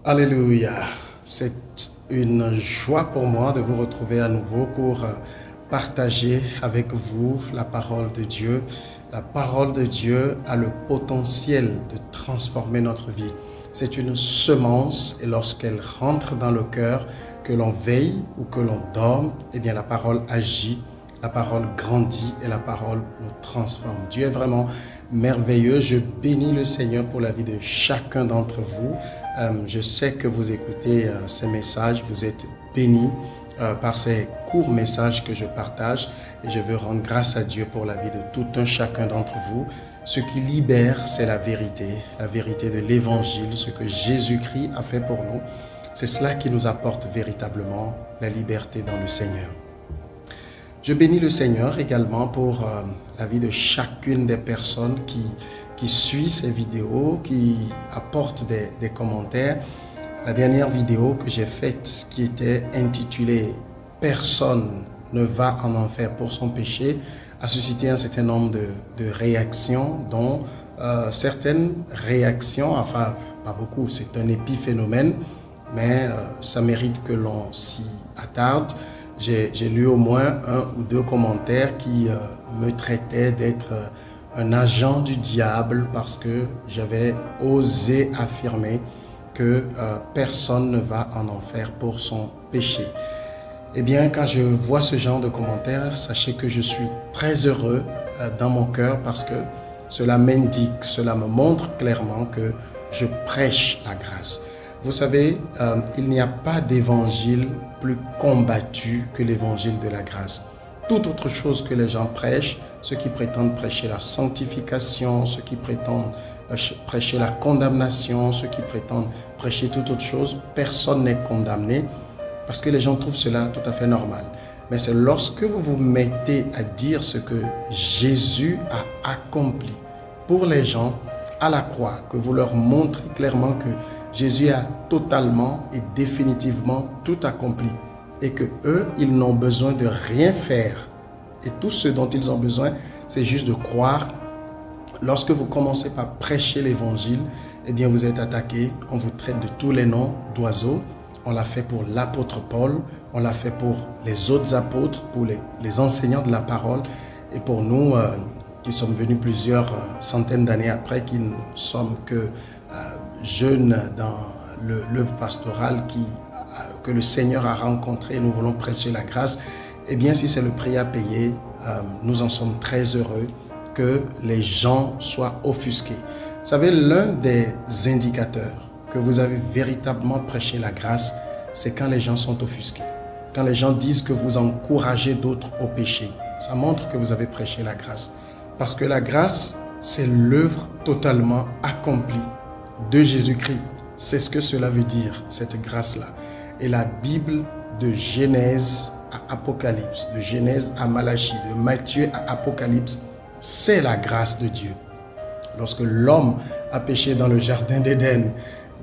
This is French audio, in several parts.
Alléluia. C'est une joie pour moi de vous retrouver à nouveau pour partager avec vous la parole de Dieu. La parole de Dieu a le potentiel de transformer notre vie. C'est une semence et lorsqu'elle rentre dans le cœur, que l'on veille ou que l'on dorme, eh bien la parole agit, la parole grandit et la parole nous transforme. Dieu est vraiment merveilleux. Je bénis le Seigneur pour la vie de chacun d'entre vous. Je sais que vous écoutez ces messages, vous êtes bénis par ces courts messages que je partage et je veux rendre grâce à Dieu pour la vie de tout un chacun d'entre vous. Ce qui libère, c'est la vérité de l'évangile, ce que Jésus-Christ a fait pour nous. C'est cela qui nous apporte véritablement la liberté dans le Seigneur. Je bénis le Seigneur également pour la vie de chacune des personnes qui suit ces vidéos, qui apportent des commentaires. La dernière vidéo que j'ai faite qui était intitulée « Personne ne va en enfer pour son péché » a suscité un certain nombre de réactions, dont certaines réactions, enfin pas beaucoup, c'est un épiphénomène, mais ça mérite que l'on s'y attarde. J'ai lu au moins un ou deux commentaires qui me traitaient d'être un agent du diable parce que j'avais osé affirmer que personne ne va en enfer pour son péché. Eh bien, quand je vois ce genre de commentaires, sachez que je suis très heureux dans mon cœur parce que cela m'indique, cela me montre clairement que je prêche la grâce. Vous savez, il n'y a pas d'évangile plus combattu que l'évangile de la grâce. Toute autre chose que les gens prêchent, ceux qui prétendent prêcher la sanctification, ceux qui prétendent prêcher la condamnation, ceux qui prétendent prêcher toute autre chose, personne n'est condamné parce que les gens trouvent cela tout à fait normal. Mais c'est lorsque vous vous mettez à dire ce que Jésus a accompli pour les gens à la croix, que vous leur montrez clairement que Jésus a totalement et définitivement tout accompli et que eux, ils n'ont besoin de rien faire. Et tout ce dont ils ont besoin, c'est juste de croire. Lorsque vous commencez par prêcher l'évangile, eh bien vous êtes attaqué, on vous traite de tous les noms d'oiseaux. On l'a fait pour l'apôtre Paul, on l'a fait pour les autres apôtres, pour les enseignants de la parole et pour nous qui sommes venus plusieurs centaines d'années après, qui ne sommes que jeunes dans l'œuvre pastorale que le Seigneur a rencontré, nous voulons prêcher la grâce. Eh bien, si c'est le prix à payer, nous en sommes très heureux que les gens soient offusqués. Vous savez, l'un des indicateurs que vous avez véritablement prêché la grâce, c'est quand les gens sont offusqués. Quand les gens disent que vous encouragez d'autres au péché, ça montre que vous avez prêché la grâce. Parce que la grâce, c'est l'œuvre totalement accomplie de Jésus-Christ. C'est ce que cela veut dire, cette grâce-là. Et la Bible, de Genèse à Apocalypse, de Genèse à Malachie, de Matthieu à Apocalypse, c'est la grâce de Dieu. Lorsque l'homme a péché dans le jardin d'Éden,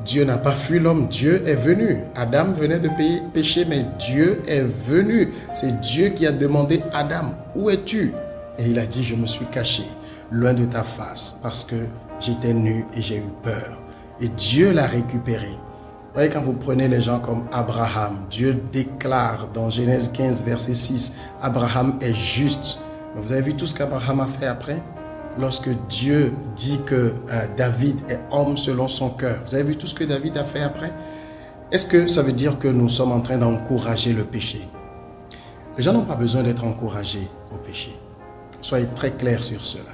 Dieu n'a pas fui l'homme, Dieu est venu. Adam venait de pécher, mais Dieu est venu. C'est Dieu qui a demandé à Adam, où es-tu? Et il a dit, je me suis caché loin de ta face parce que j'étais nu et j'ai eu peur. Et Dieu l'a récupéré. Vous voyez, quand vous prenez les gens comme Abraham, Dieu déclare dans Genèse 15, verset 6, Abraham est juste. Mais vous avez vu tout ce qu'Abraham a fait après? Lorsque Dieu dit que David est homme selon son cœur, vous avez vu tout ce que David a fait après? Est-ce que ça veut dire que nous sommes en train d'encourager le péché? Les gens n'ont pas besoin d'être encouragés au péché. Soyez très clairs sur cela.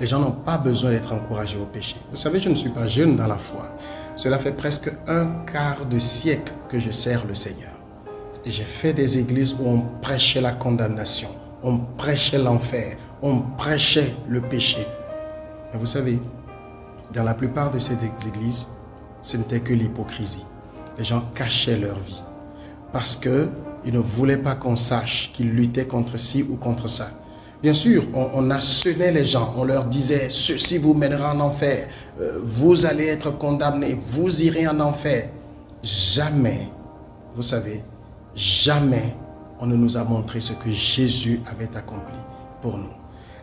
Les gens n'ont pas besoin d'être encouragés au péché. Vous savez, je ne suis pas jeune dans la foi. Cela fait presque un quart de siècle que je sers le Seigneur. Et j'ai fait des églises où on prêchait la condamnation, on prêchait l'enfer, on prêchait le péché. Mais vous savez, dans la plupart de ces églises, ce n'était que l'hypocrisie. Les gens cachaient leur vie parce qu'ils ne voulaient pas qu'on sache qu'ils luttaient contre ci ou contre ça. Bien sûr, on assenait les gens, on leur disait « Ceci vous mènera en enfer, vous allez être condamnés, vous irez en enfer. » Jamais, vous savez, jamais on ne nous a montré ce que Jésus avait accompli pour nous.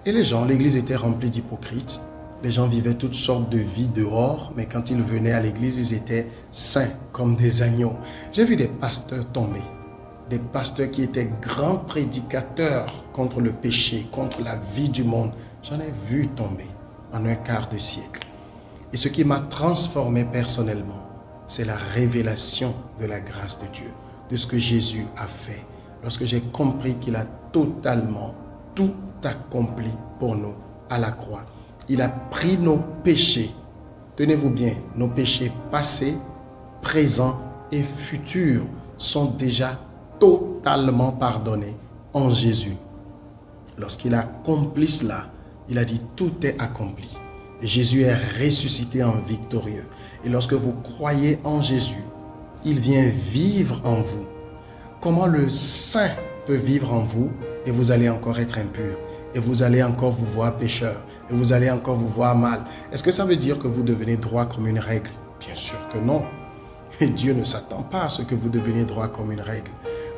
Et les gens, l'église était remplie d'hypocrites. Les gens vivaient toutes sortes de vies dehors, mais quand ils venaient à l'église, ils étaient saints comme des agneaux. J'ai vu des pasteurs tomber, des pasteurs qui étaient grands prédicateurs contre le péché, contre la vie du monde. J'en ai vu tomber en un quart de siècle. Et ce qui m'a transformé personnellement, c'est la révélation de la grâce de Dieu, de ce que Jésus a fait. Lorsque j'ai compris qu'il a totalement tout accompli pour nous à la croix. Il a pris nos péchés, tenez-vous bien, nos péchés passés, présents et futurs sont déjà totalement pardonnés en Jésus. Lorsqu'il a accompli cela, il a dit tout est accompli. Et Jésus est ressuscité en victorieux. Et lorsque vous croyez en Jésus, il vient vivre en vous. Comment le saint peut vivre en vous et vous allez encore être impur? Et vous allez encore vous voir pécheur. Et vous allez encore vous voir mal. Est-ce que ça veut dire que vous devenez droit comme une règle? Bien sûr que non. Et Dieu ne s'attend pas à ce que vous deveniez droit comme une règle.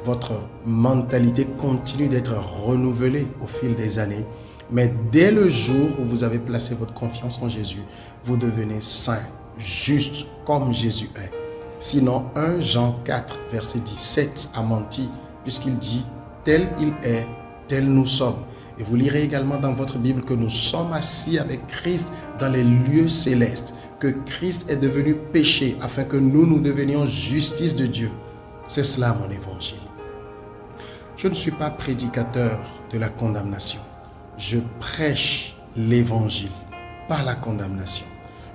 Votre mentalité continue d'être renouvelée au fil des années. Mais dès le jour où vous avez placé votre confiance en Jésus, vous devenez saint, juste comme Jésus est. Sinon, 1 Jean 4, verset 17 a menti, puisqu'il dit « tel il est, tel nous sommes ». Et vous lirez également dans votre Bible que nous sommes assis avec Christ dans les lieux célestes, que Christ est devenu péché afin que nous devenions justice de Dieu. C'est cela mon évangile. Je ne suis pas prédicateur de la condamnation. Je prêche l'évangile, pas la condamnation.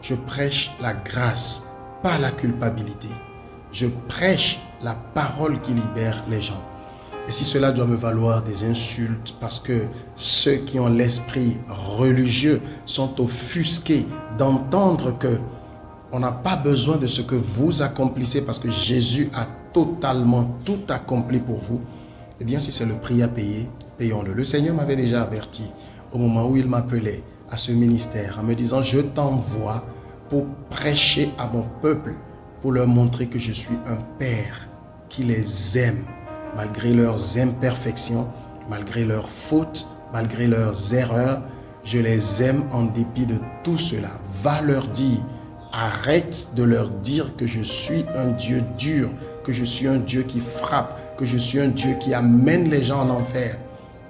Je prêche la grâce, pas la culpabilité. Je prêche la parole qui libère les gens. Et si cela doit me valoir des insultes parce que ceux qui ont l'esprit religieux sont offusqués d'entendre que on n'a pas besoin de ce que vous accomplissez parce que Jésus a totalement tout accompli pour vous, eh bien si c'est le prix à payer, payons-le. Le Seigneur m'avait déjà averti au moment où il m'appelait à ce ministère en me disant « Je t'envoie pour prêcher à mon peuple, pour leur montrer que je suis un Père qui les aime. » Malgré leurs imperfections, malgré leurs fautes, malgré leurs erreurs, je les aime en dépit de tout cela. Va leur dire, arrête de leur dire que je suis un Dieu dur, que je suis un Dieu qui frappe, que je suis un Dieu qui amène les gens en enfer.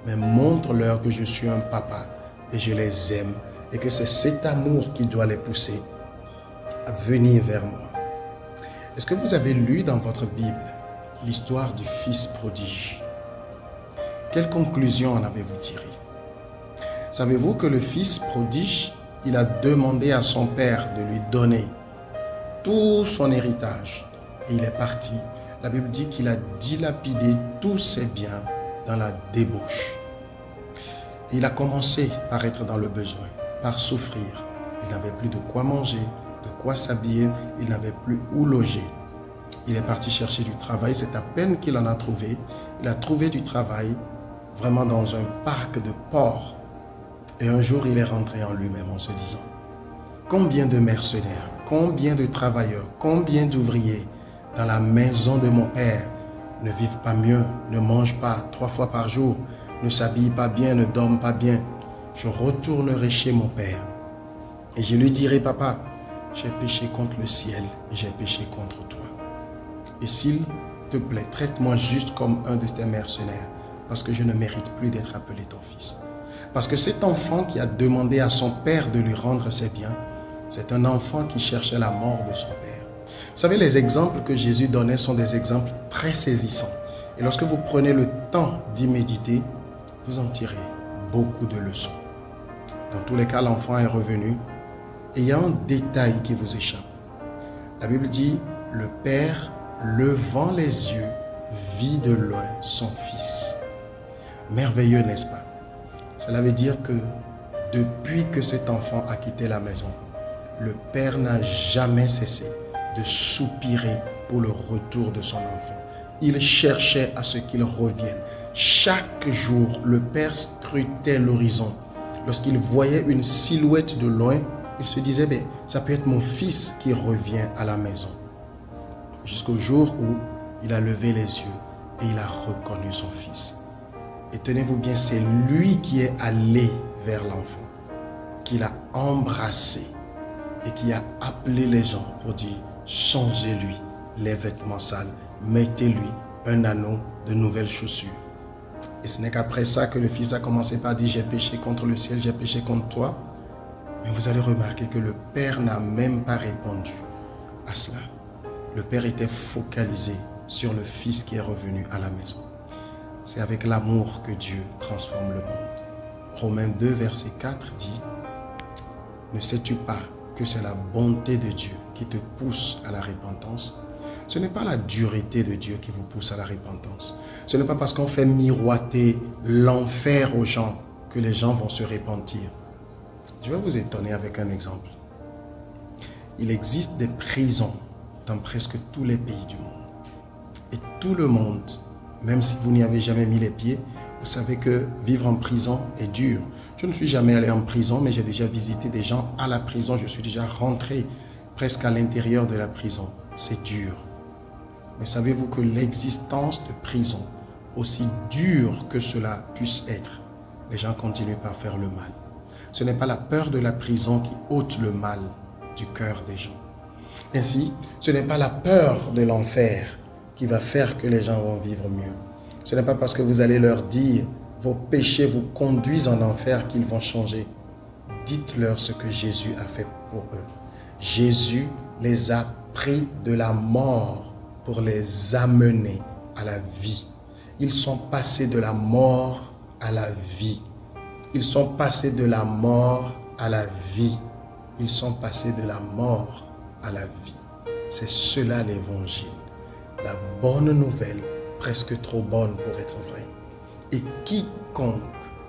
Mais montre-leur que je suis un papa et je les aime et que c'est cet amour qui doit les pousser à venir vers moi. Est-ce que vous avez lu dans votre Bible l'histoire du fils prodige? Quelle conclusion en avez-vous tiré? Savez-vous que le fils prodige, il a demandé à son père de lui donner tout son héritage et il est parti. La Bible dit qu'il a dilapidé tous ses biens dans la débauche. Et il a commencé par être dans le besoin, par souffrir. Il n'avait plus de quoi manger, de quoi s'habiller, il n'avait plus où loger. Il est parti chercher du travail, c'est à peine qu'il en a trouvé. Il a trouvé du travail vraiment dans un parc de porcs. Et un jour, il est rentré en lui-même en se disant, combien de mercenaires, combien de travailleurs, combien d'ouvriers dans la maison de mon père ne vivent pas mieux, ne mangent pas 3 fois par jour, ne s'habillent pas bien, ne dorment pas bien. Je retournerai chez mon père et je lui dirai, papa, j'ai péché contre le ciel et j'ai péché contre toi. Et s'il te plaît, traite-moi juste comme un de tes mercenaires, parce que je ne mérite plus d'être appelé ton fils. Parce que cet enfant qui a demandé à son père de lui rendre ses biens, c'est un enfant qui cherchait la mort de son père. Vous savez, les exemples que Jésus donnait sont des exemples très saisissants. Et lorsque vous prenez le temps d'y méditer, vous en tirez beaucoup de leçons. Dans tous les cas, l'enfant est revenu et il y a un détail qui vous échappe. La Bible dit, le père, levant les yeux, vit de loin son fils. Merveilleux, n'est-ce pas? Cela veut dire que depuis que cet enfant a quitté la maison, le père n'a jamais cessé de soupirer pour le retour de son enfant. Il cherchait à ce qu'il revienne. Chaque jour, le père scrutait l'horizon. Lorsqu'il voyait une silhouette de loin, il se disait, ben, ça peut être mon fils qui revient à la maison. Jusqu'au jour où il a levé les yeux et il a reconnu son fils. Et tenez-vous bien, c'est lui qui est allé vers l'enfant. qu'il a embrassé et qui a appelé les gens pour dire changez-lui les vêtements sales, mettez-lui un anneau de nouvelles chaussures. Et ce n'est qu'après ça que le Fils a commencé par dire j'ai péché contre le ciel, j'ai péché contre toi. Mais vous allez remarquer que le Père n'a même pas répondu à cela. Le Père était focalisé sur le Fils qui est revenu à la maison. C'est avec l'amour que Dieu transforme le monde. Romains 2, verset 4 dit « Ne sais-tu pas que c'est la bonté de Dieu qui te pousse à la repentance ?» Ce n'est pas la dureté de Dieu qui vous pousse à la repentance. Ce n'est pas parce qu'on fait miroiter l'enfer aux gens que les gens vont se repentir. Je vais vous étonner avec un exemple. Il existe des prisons dans presque tous les pays du monde. Et tout le monde, même si vous n'y avez jamais mis les pieds, vous savez que vivre en prison est dur. Je ne suis jamais allé en prison, mais j'ai déjà visité des gens à la prison. Je suis déjà rentré presque à l'intérieur de la prison. C'est dur. Mais savez-vous que l'existence de prison, aussi dure que cela puisse être, les gens continuent par faire le mal. Ce n'est pas la peur de la prison qui ôte le mal du cœur des gens. Ainsi, ce n'est pas la peur de l'enfer qui va faire que les gens vont vivre mieux. Ce n'est pas parce que vous allez leur dire vos péchés vous conduisent en enfer qu'ils vont changer. Dites-leur ce que Jésus a fait pour eux. Jésus les a pris de la mort pour les amener à la vie. Ils sont passés de la mort à la vie. Ils sont passés de la mort à la vie. Ils sont passés de la mort à la vie. C'est cela l'évangile. La bonne nouvelle, presque trop bonne pour être vraie. Et quiconque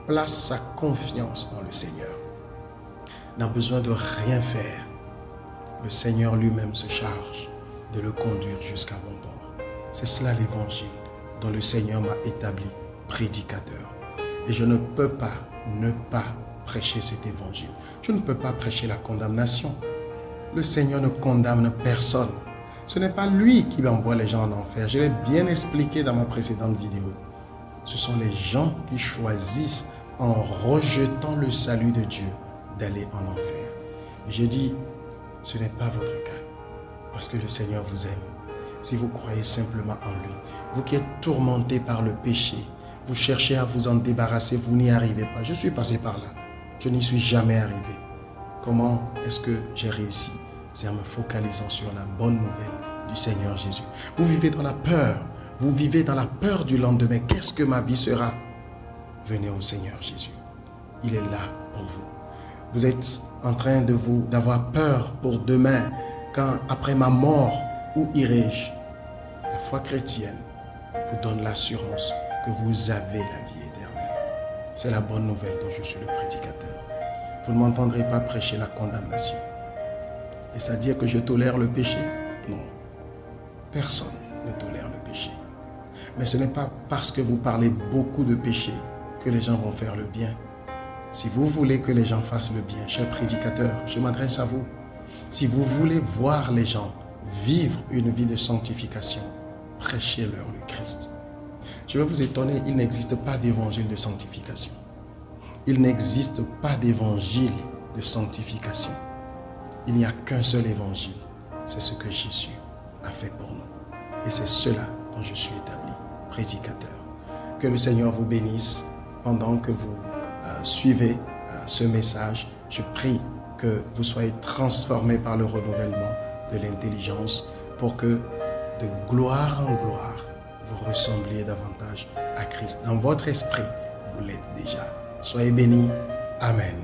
place sa confiance dans le Seigneur n'a besoin de rien faire. Le Seigneur lui-même se charge de le conduire jusqu'à bon port. C'est cela l'évangile dont le Seigneur m'a établi prédicateur. Et je ne peux pas ne pas prêcher cet évangile. Je ne peux pas prêcher la condamnation. Le Seigneur ne condamne personne. Ce n'est pas lui qui envoie les gens en enfer. Je l'ai bien expliqué dans ma précédente vidéo. Ce sont les gens qui choisissent, en rejetant le salut de Dieu, d'aller en enfer. Et j'ai dit, ce n'est pas votre cas. Parce que le Seigneur vous aime. Si vous croyez simplement en lui, vous qui êtes tourmentés par le péché, vous cherchez à vous en débarrasser, vous n'y arrivez pas. Je suis passé par là. Je n'y suis jamais arrivé. Comment est-ce que j'ai réussi? C'est en me focalisant sur la bonne nouvelle du Seigneur Jésus. Vous vivez dans la peur. Vous vivez dans la peur du lendemain. Qu'est-ce que ma vie sera? Venez au Seigneur Jésus. Il est là pour vous. Vous êtes en train d'avoir peur pour demain. Quand après ma mort, où irai-je? La foi chrétienne vous donne l'assurance que vous avez la vie éternelle. C'est la bonne nouvelle dont je suis le prédicateur. Vous ne m'entendrez pas prêcher la condamnation. Et ça dire que je tolère le péché? Non. Personne ne tolère le péché. Mais ce n'est pas parce que vous parlez beaucoup de péché que les gens vont faire le bien. Si vous voulez que les gens fassent le bien, cher prédicateur, je m'adresse à vous. Si vous voulez voir les gens vivre une vie de sanctification, prêchez-leur le Christ. Je vais vous étonner, il n'existe pas d'évangile de sanctification. Il n'existe pas d'évangile de sanctification. Il n'y a qu'un seul évangile. C'est ce que Jésus a fait pour nous. Et c'est cela dont je suis établi, prédicateur. Que le Seigneur vous bénisse pendant que vous suivez ce message. Je prie que vous soyez transformés par le renouvellement de l'intelligence pour que de gloire en gloire, vous ressembliez davantage à Christ. Dans votre esprit, vous l'êtes déjà. Soyez bénis. Amen.